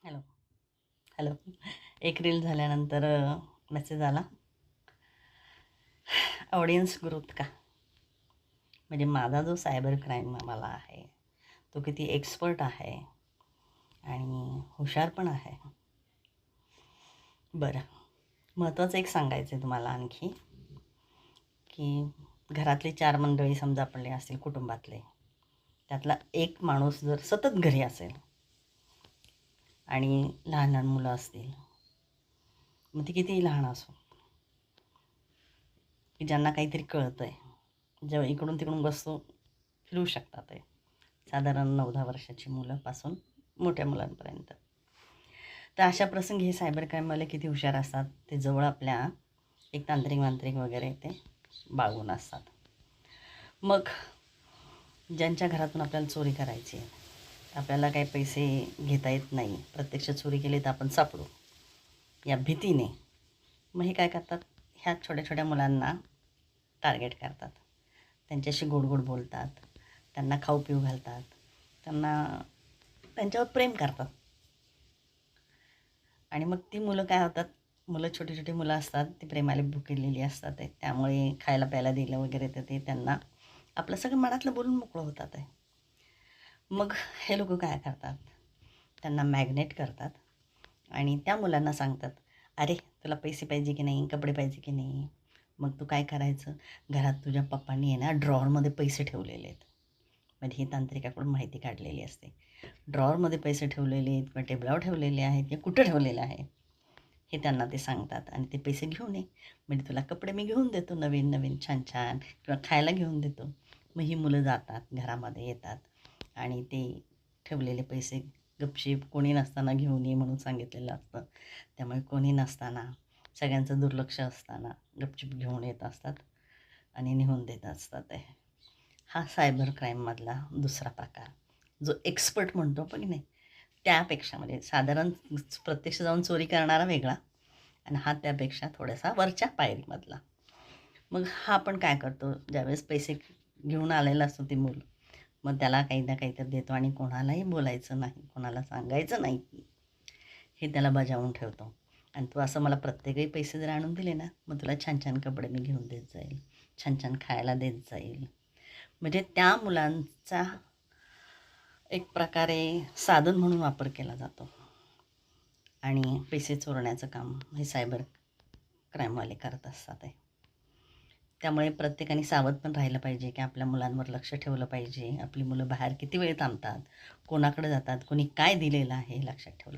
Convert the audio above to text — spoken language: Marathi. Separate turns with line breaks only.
Hello hello. एक रील झाल्यानंतर मेसेज आला, ऑडियन्स ग्रोथ का. म्हणजे माझा जो सायबर क्राईम मला आहे तो किती एक्सपर्ट आहे आणि हुशार पण आहे. बरं, महत्त्वाचं एक सांगायचं आहे तुम्हाला आणखी, की घरातले 4 मंडळी समजा आपले असतील कुटुंबातले, त्यातला एक माणूस जर सतत घरी असेल आणि लहान लहान मुलं असतील, मग ती कितीही लहान असो, की ज्यांना काहीतरी कळतं आहे, जेव्हा इकडून तिकडून वस्तू फिरू शकतात आहे, साधारण 9-10 वर्षाची मुलांपासून मोठ्या मुलांपर्यंत. तर अशा प्रसंगी हे सायबर क्राईमवाले किती हुशार असतात. ते जवळ आपल्या एक तांत्रिक वगैरे ते बाळगून असतात. मग ज्यांच्या घरातून आपल्याला चोरी करायची आहे, आपल्याला काही पैसे घेता येत नाही, प्रत्यक्ष चोरी केली तर आपण सापडू या भीतीने, मग हे काय करतात, ह्या छोट्या छोट्या मुलांना टार्गेट करतात. त्यांच्याशी गोड गोड बोलतात, त्यांना खाऊ पिऊ घालतात, त्यांच्यावर प्रेम करतात. आणि मग ती मुलं काय होतात, मुलं छोटी छोटी मुलं असतात, ती प्रेमाला भुकेलेली असतात आहे, त्यामुळे खायला प्यायला दिलं वगैरे तर ते त्यांना आपलं सगळं मनातलं बोलून मोकळं होतात आहे. मग हे लोक काय करतात, त्यांना मॅग्नेट करतात आणि त्या मुलांना सांगतात, अरे तुला पैसे पाहिजे की नाही, कपडे पाहिजे की नाही. मग तू काय करायचं, घरात तुझ्या पप्पांनी आहे ना ड्रॉवरमध्ये पैसे ठेवलेले आहेत. म्हणजे ही तांत्रिकाकडून माहिती काढलेली असते. ड्रॉवरमध्ये पैसे ठेवलेले आहेत किंवा टेबलावर ठेवलेले आहेत किंवा कुठं ठेवलेले आहे हे त्यांना ते सांगतात. आणि ते पैसे घेऊन ये, म्हणजे तुला कपडे मी घेऊन देतो नवीन नवीन छान छान, किंवा खायला घेऊन देतो. मग ही मुलं जातात, घरामध्ये येतात आणि ते ठेवलेले पैसे गपशीप कोणी नसताना घेऊन ये म्हणून सांगितलेलं असतं. त्यामुळे कोणी नसताना, सगळ्यांचं दुर्लक्ष असताना गपचूप घेऊन येत असतात आणि निघून देत असतात. हा सायबर क्राईममधला दुसरा प्रकार, जो एक्सपर्ट म्हणतो आपण की नाही, त्यापेक्षा म्हणजे साधारण प्रत्यक्ष जाऊन चोरी करणारा वेगळा आणि हा त्यापेक्षा थोडासा वरच्या पायरीमधला. मग हा आपण काय करतो, ज्यावेळेस पैसे घेऊन आलेला असतो ती मूल, मग त्याला काही ना काहीतरी देतो आणि कोणालाही बोलायचं नाही, कोणाला सांगायचं नाही, हे त्याला बजावून ठेवतो. आणि तू असं मला प्रत्येकही पैसे जर आणून दिले ना, मग तुला छान छान कपडे मी घेऊन देत जाईल, छान छान खायला देत जाईल. म्हणजे त्या मुलांचा एक प्रकारे साधन म्हणून वापर केला जातो आणि पैसे चोरण्याचं काम हे सायबर क्राईमवाले करत असतात आहे. त्यामुळे प्रत्येकाने सावध पण राहिलं पाहिजे, की आपल्या मुलांवर लक्ष ठेवलं पाहिजे. आपली मुलं बाहेर किती वेळ थांबतात, कोणाकडे जातात, कोणी काय दिलेलं आहे हे लक्षात ठेवलं